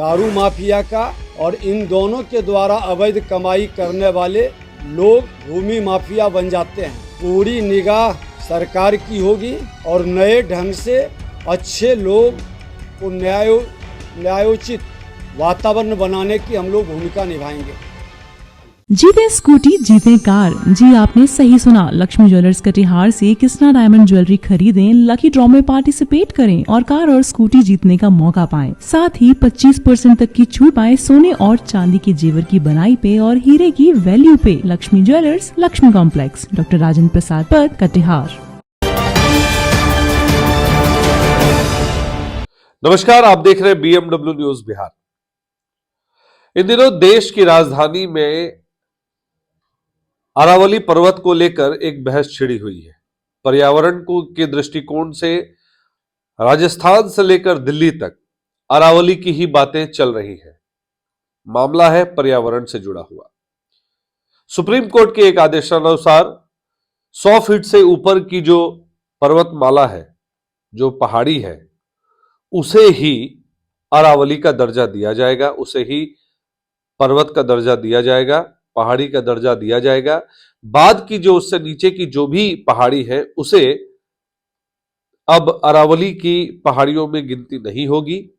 दारू माफिया का और इन दोनों के द्वारा अवैध कमाई करने वाले लोग भूमि माफिया बन जाते हैं। पूरी निगाह सरकार की होगी और नए ढंग से अच्छे लोग को न्यायोचित वातावरण बनाने की हम लोग भूमिका निभाएंगे। जीते स्कूटी जीते कार। जी आपने सही सुना। लक्ष्मी ज्वेलर्स कटिहार से कृष्णा डायमंड ज्वेलरी खरीदें, लकी ड्रॉ में पार्टिसिपेट करें और कार और स्कूटी जीतने का मौका पाएं। साथ ही 25% तक की छूट पाएं सोने और चांदी के जेवर की बनाई पे और हीरे की वैल्यू पे। Lakshmi jewellers, Lakshmi complex, doctor Rajendra Prasad Path, Katihar. नमस्कार, आप देख रहे हैं BMW न्यूज बिहार। इन दिनों देश की राजधानी में अरावली पर्वत को लेकर एक बहस छिड़ी हुई है। पर्यावरण को के दृष्टिकोण से राजस्थान से लेकर दिल्ली तक अरावली की ही बातें चल रही हैं। मामला है पर्यावरण से जुड़ा हुआ। सुप्रीम कोर्ट के एक आदेशानुसार 100 फीट से ऊपर की जो पर्वतमाला है, जो पहाड़ी है, उसे ही अरावली का दर्जा दिया जाएगा, उसे ही पर्वत का दर्जा दिया जाएगा, पहाड़ी का दर्जा दिया जाएगा। बाद की जो उससे नीचे की जो भी पहाड़ी है उसे अब अरावली की पहाड़ियों में गिनती नहीं होगी,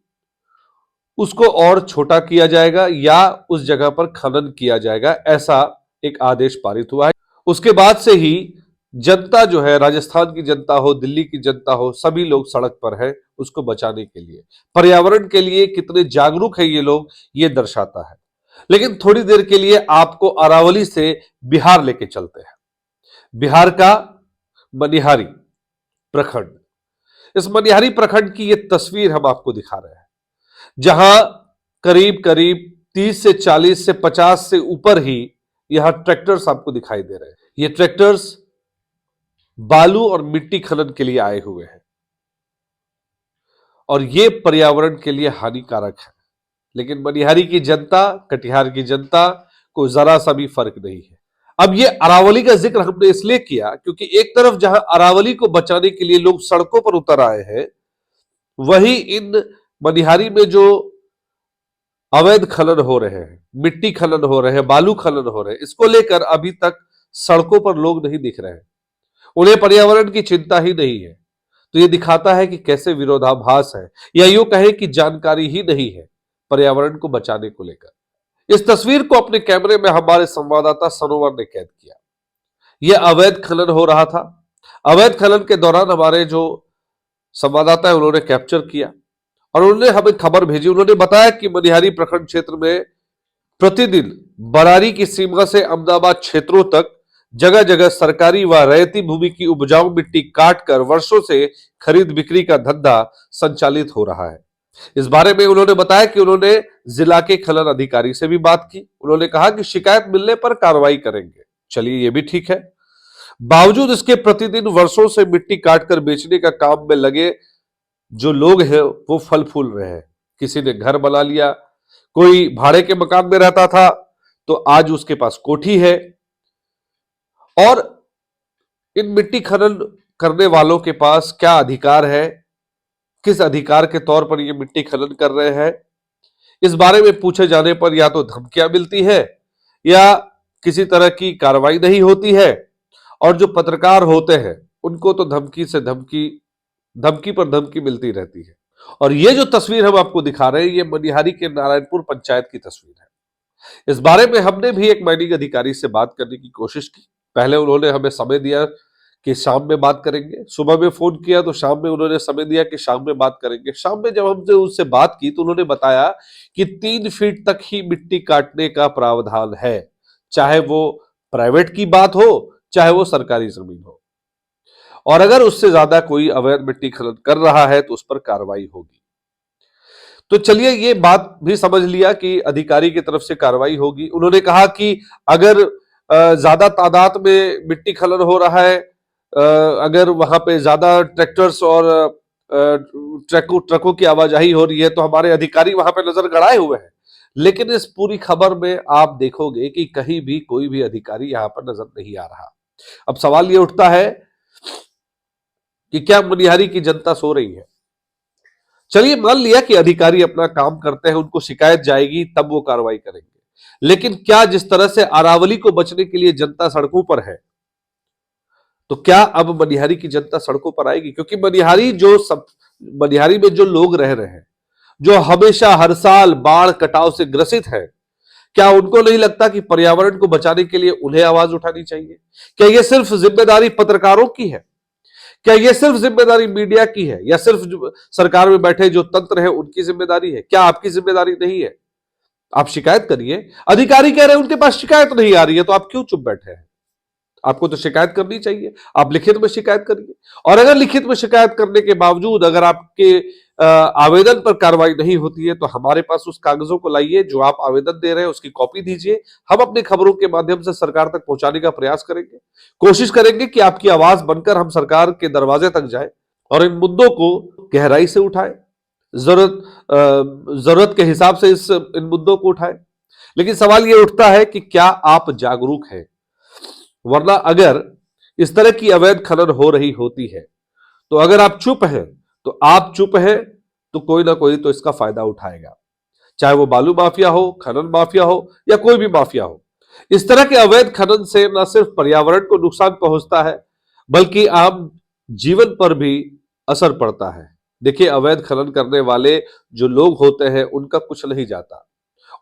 उसको और छोटा किया जाएगा या उस जगह पर खनन किया जाएगा। ऐसा एक आदेश पारित हुआ है। उसके बाद से ही जनता जो है, राजस्थान की जनता हो, दिल्ली की जनता हो, सभी लोग सड़क पर है उसको बचाने के लिए। पर्यावरण के लिए कितने जागरूक है ये लोग, ये दर्शाता है। लेकिन थोड़ी देर के लिए आपको अरावली से बिहार लेके चलते हैं। बिहार का मनिहारी प्रखंड। इस मनिहारी प्रखंड की ये तस्वीर हम आपको दिखा रहे हैं, जहां करीब करीब 30 से 40 से 50 से ऊपर ही यहां ट्रैक्टर्स आपको दिखाई दे रहे हैं। ये ट्रैक्टर्स बालू और मिट्टी खनन के लिए आए हुए हैं और ये पर्यावरण के लिए हानिकारक है। लेकिन मनिहारी की जनता, कटिहार की जनता को जरा सा भी फर्क नहीं है। अब ये अरावली का जिक्र हमने इसलिए किया क्योंकि एक तरफ जहां अरावली को बचाने के लिए लोग सड़कों पर उतर आए हैं, वहीं इन मनिहारी में जो अवैध खनन हो रहे हैं, मिट्टी खनन हो रहे हैं, बालू खनन हो रहे हैं, इसको लेकर अभी तक सड़कों पर लोग नहीं दिख रहे हैं। उन्हें पर्यावरण की चिंता ही नहीं है। तो ये दिखाता है कि कैसे विरोधाभास है, या यूं कहें कि जानकारी ही नहीं है पर्यावरण को बचाने को लेकर। इस तस्वीर को अपने कैमरे में हमारे संवाददाता सनोवर ने कैद किया। यह अवैध खनन हो रहा था। अवैध खनन के दौरान हमारे जो संवाददाता है उन्होंने कैप्चर किया और उन्होंने हमें खबर भेजी। उन्होंने बताया कि मनिहारी प्रखंड क्षेत्र में प्रतिदिन बरारी की सीमा से अहमदाबाद क्षेत्रों तक जगह जगह सरकारी व रैयती भूमि की उपजाऊ मिट्टी काटकर वर्षों से खरीद बिक्री का धंधा संचालित हो रहा है। इस बारे में उन्होंने बताया कि उन्होंने जिला के खनन अधिकारी से भी बात की। उन्होंने कहा कि शिकायत मिलने पर कार्रवाई करेंगे। चलिए, ये भी ठीक है। बावजूद इसके प्रतिदिन वर्षों से मिट्टी काटकर बेचने का काम में लगे जो लोग हैं वो फल फूल रहे हैं। किसी ने घर बना लिया, कोई भाड़े के मकान में रहता था तो आज उसके पास कोठी है। और इन मिट्टी खनन करने वालों के पास क्या अधिकार है, किस अधिकार के तौर पर ये मिट्टी खनन कर रहे हैं, इस बारे में पूछे जाने पर या तो धमकियां मिलती है या किसी तरह की कार्रवाई नहीं होती है। और जो पत्रकार होते हैं उनको तो धमकी पर धमकी मिलती रहती है। और ये जो तस्वीर हम आपको दिखा रहे हैं, ये मनिहारी के नारायणपुर पंचायत की तस्वीर है। इस बारे में हमने भी एक माइनिंग अधिकारी से बात करने की कोशिश की। पहले उन्होंने हमें समय दिया कि शाम में बात करेंगे। सुबह में फोन किया तो शाम में उन्होंने समय दिया कि शाम में बात करेंगे। शाम में जब हमसे उससे बात की तो उन्होंने बताया कि 3 फीट तक ही मिट्टी काटने का प्रावधान है, चाहे वो प्राइवेट की बात हो चाहे वो सरकारी जमीन हो। और अगर उससे ज्यादा कोई अवैध मिट्टी खनन कर रहा है तो उस पर कार्रवाई होगी। तो चलिए, ये बात भी समझ लिया कि अधिकारी की तरफ से कार्रवाई होगी। उन्होंने कहा कि अगर ज्यादा तादाद में मिट्टी खनन हो रहा है, अगर वहां पे ज्यादा ट्रैक्टर्स और ट्रकों की आवाजाही हो रही है तो हमारे अधिकारी वहां पे नजर गड़ाए हुए हैं। लेकिन इस पूरी खबर में आप देखोगे कि कहीं भी कोई भी अधिकारी यहां पर नजर नहीं आ रहा। अब सवाल ये उठता है कि क्या मनिहारी की जनता सो रही है? चलिए मान लिया कि अधिकारी अपना काम करते हैं, उनको शिकायत जाएगी तब वो कार्रवाई करेंगे, लेकिन क्या जिस तरह से अरावली को बचने के लिए जनता सड़कों पर है, तो क्या अब मनिहारी की जनता सड़कों पर आएगी? क्योंकि मनिहारी में जो लोग रह रहे हैं, जो हमेशा हर साल बाढ़ कटाव से ग्रसित है, क्या उनको नहीं लगता कि पर्यावरण को बचाने के लिए उन्हें आवाज उठानी चाहिए? क्या यह सिर्फ जिम्मेदारी पत्रकारों की है? क्या यह सिर्फ जिम्मेदारी मीडिया की है, या सिर्फ सरकार में बैठे जो तंत्र है उनकी जिम्मेदारी है? क्या आपकी जिम्मेदारी नहीं है? आप शिकायत करिए। अधिकारी कह रहे हैं उनके पास शिकायत नहीं आ रही है, तो आप क्यों चुप बैठे हैं? आपको तो शिकायत करनी चाहिए। आप लिखित में शिकायत करिए, और अगर लिखित में शिकायत करने के बावजूद अगर आपके आवेदन पर कार्रवाई नहीं होती है, तो हमारे पास उस कागजों को लाइए जो आप आवेदन दे रहे हैं, उसकी कॉपी दीजिए। हम अपनी खबरों के माध्यम से सरकार तक पहुंचाने का प्रयास करेंगे, कोशिश करेंगे कि आपकी आवाज बनकर हम सरकार के दरवाजे तक जाए और इन मुद्दों को गहराई से उठाए, जरूरत के हिसाब से इन मुद्दों को उठाए। लेकिन सवाल यह उठता है कि क्या आप जागरूक हैं? वरना अगर इस तरह की अवैध खनन हो रही होती है, तो अगर आप चुप हैं, तो आप चुप हैं, तो कोई ना कोई तो इसका फायदा उठाएगा, चाहे वो बालू माफिया हो, खनन माफिया हो, या कोई भी माफिया हो। इस तरह के अवैध खनन से न सिर्फ पर्यावरण को नुकसान पहुंचता है, बल्कि आम जीवन पर भी असर पड़ता है। देखिए, अवैध खनन करने वाले जो लोग होते हैं उनका कुछ नहीं जाता,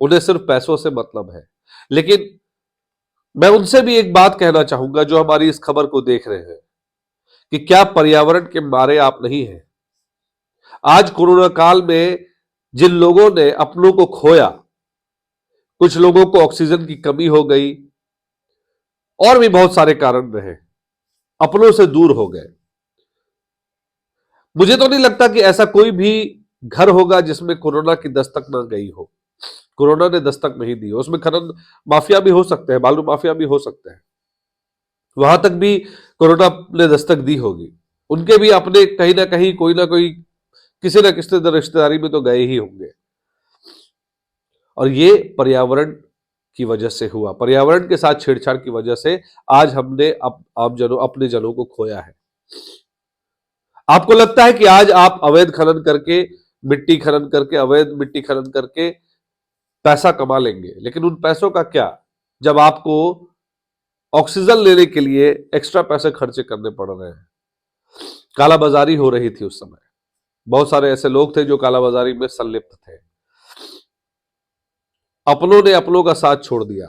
उन्हें सिर्फ पैसों से मतलब है। लेकिन मैं उनसे भी एक बात कहना चाहूंगा जो हमारी इस खबर को देख रहे हैं, कि क्या पर्यावरण के मारे आप नहीं हैं? आज कोरोना काल में जिन लोगों ने अपनों को खोया, कुछ लोगों को ऑक्सीजन की कमी हो गई, और भी बहुत सारे कारण रहे, अपनों से दूर हो गए। मुझे तो नहीं लगता कि ऐसा कोई भी घर होगा जिसमें कोरोना की दस्तक ना गई हो, कोरोना ने दस्तक नहीं दी हो। उसमें खनन माफिया भी हो सकते हैं, बालू माफिया भी हो सकते हैं, वहां तक भी कोरोना ने दस्तक दी होगी। उनके भी अपने कहीं ना कहीं कोई ना कोई किसी न किसी रिश्तेदारी में तो गए ही होंगे, और ये पर्यावरण की वजह से हुआ, पर्यावरण के साथ छेड़छाड़ की वजह से आज हमने अपने जनों को खोया है। आपको लगता है कि आज आप अवैध खनन करके, अवैध मिट्टी खनन करके पैसा कमा लेंगे, लेकिन उन पैसों का क्या जब आपको ऑक्सीजन लेने के लिए एक्स्ट्रा पैसे खर्चे करने पड़ रहे हैं? कालाबाजारी हो रही थी उस समय, बहुत सारे ऐसे लोग थे जो कालाबाजारी में संलिप्त थे, अपनों ने अपनों का साथ छोड़ दिया।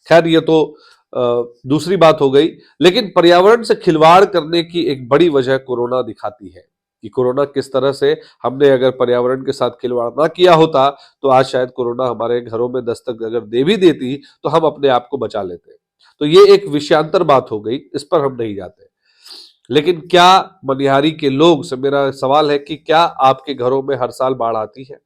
खैर, ये तो दूसरी बात हो गई, लेकिन पर्यावरण से खिलवाड़ करने की एक बड़ी वजह कोरोना दिखाती है कि कोरोना किस तरह से, हमने अगर पर्यावरण के साथ खिलवाड़ ना किया होता तो आज शायद कोरोना हमारे घरों में दस्तक अगर दे भी देती तो हम अपने आप को बचा लेते। तो ये एक विषयांतर बात हो गई, इस पर हम नहीं जाते। लेकिन क्या मनिहारी के लोग से मेरा सवाल है कि क्या आपके घरों में हर साल बाढ़ आती है?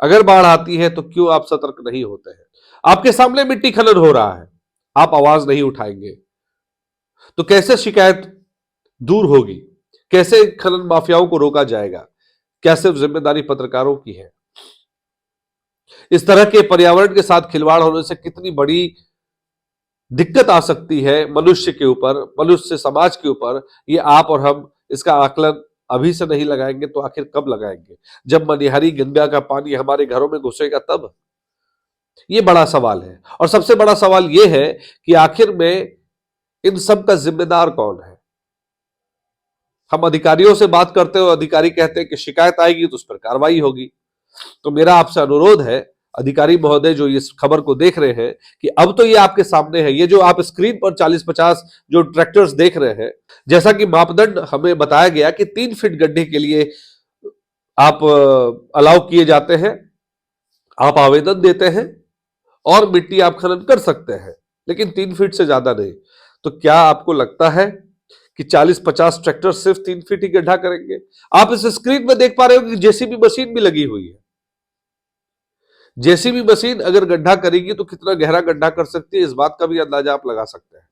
अगर बाढ़ आती है तो क्यों आप सतर्क नहीं होते हैं? आपके सामने मिट्टी खनन हो रहा है, आप आवाज नहीं उठाएंगे तो कैसे शिकायत दूर होगी? कैसे खनन माफियाओं को रोका जाएगा? क्या सिर्फ जिम्मेदारी पत्रकारों की है? इस तरह के पर्यावरण के साथ खिलवाड़ होने से कितनी बड़ी दिक्कत आ सकती है मनुष्य के ऊपर, मनुष्य समाज के ऊपर, ये आप और हम इसका आकलन अभी से नहीं लगाएंगे तो आखिर कब लगाएंगे? जब मनिहारी गंगा का पानी हमारे घरों में घुसेगा तब। ये बड़ा सवाल है, और सबसे बड़ा सवाल यह है कि आखिर में इन सब का जिम्मेदार कौन है? हम अधिकारियों से बात करते हो, अधिकारी कहते हैं कि शिकायत आएगी तो उस पर कार्रवाई होगी। तो मेरा आपसे अनुरोध है, अधिकारी महोदय जो इस खबर को देख रहे हैं, कि अब तो ये आपके सामने है, ये जो आप स्क्रीन पर 40-50 जो ट्रैक्टर्स देख रहे हैं, जैसा कि मापदंड हमें बताया गया कि 3 फीट गड्ढे के लिए आप अलाउ किए जाते हैं, आप आवेदन देते हैं और मिट्टी आप खनन कर सकते हैं, लेकिन 3 फीट से ज्यादा नहीं। तो क्या आपको लगता है कि 40-50 ट्रैक्टर सिर्फ 3 फीट ही गड्ढा करेंगे? आप इस स्क्रीन में देख पा रहे हो कि जेसीबी मशीन भी लगी हुई है। जेसीबी मशीन अगर गड्ढा करेगी तो कितना गहरा गड्ढा कर सकती है, इस बात का भी अंदाजा आप लगा सकते हैं।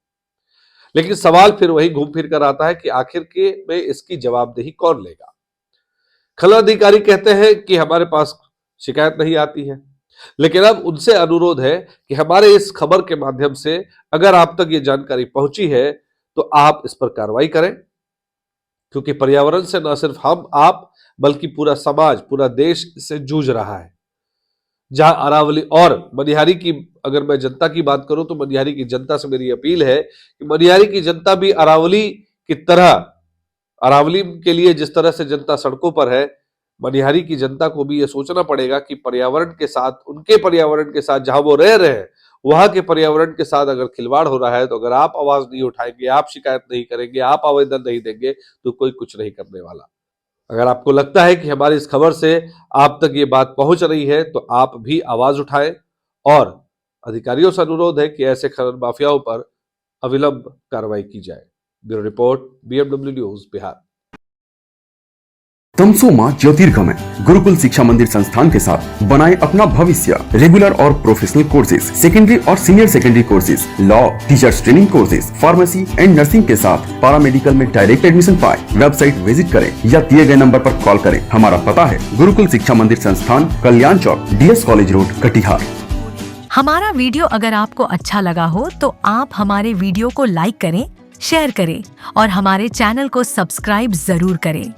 लेकिन सवाल फिर वही घूम फिर कर आता है कि आखिर के में इसकी जवाबदेही कौन लेगा? खनन अधिकारी कहते हैं कि हमारे पास शिकायत नहीं आती है, लेकिन अब उनसे अनुरोध है कि हमारे इस खबर के माध्यम से अगर आप तक ये जानकारी पहुंची है तो आप इस पर कार्रवाई करें, क्योंकि पर्यावरण से न सिर्फ हम, आप, बल्कि पूरा समाज, पूरा देश इससे जूझ रहा है। जहां अरावली और मनिहारी की, अगर मैं जनता की बात करूं तो मनिहारी की जनता से मेरी अपील है कि मनिहारी की जनता भी अरावली की तरह, अरावली के लिए जिस तरह से जनता सड़कों पर है, मनिहारी की जनता को भी यह सोचना पड़ेगा कि पर्यावरण के साथ, उनके पर्यावरण के साथ जहां वो रह रहे हैं, वहां के पर्यावरण के साथ अगर खिलवाड़ हो रहा है, तो अगर आप आवाज नहीं उठाएंगे, आप शिकायत नहीं करेंगे, आप आवेदन नहीं देंगे, तो कोई कुछ नहीं करने वाला। अगर आपको लगता है कि हमारी इस खबर से आप तक ये बात पहुंच रही है, तो आप भी आवाज उठाएं और अधिकारियों से अनुरोध है कि ऐसे खनन माफियाओं पर अविलंब कार्रवाई की जाए। Bureau report, BMW news, Bihar. तमसोमा ज्योतिर्गमय गुरुकुल शिक्षा मंदिर संस्थान के साथ बनाए अपना भविष्य। रेगुलर और प्रोफेशनल कोर्सेज, सेकेंडरी और senior secondary courses, law, teachers training courses, pharmacy and nursing के साथ पैरामेडिकल में डायरेक्ट एडमिशन पाए। वेबसाइट विजिट करें या दिए गए नंबर पर कॉल करें। हमारा पता है गुरुकुल शिक्षा मंदिर संस्थान, कल्याण चौक, DS कॉलेज रोड, कटिहार। हमारा वीडियो अगर आपको अच्छा लगा हो तो आप हमारे वीडियो को लाइक करें, शेयर करें और हमारे चैनल को सब्सक्राइब जरूर करें।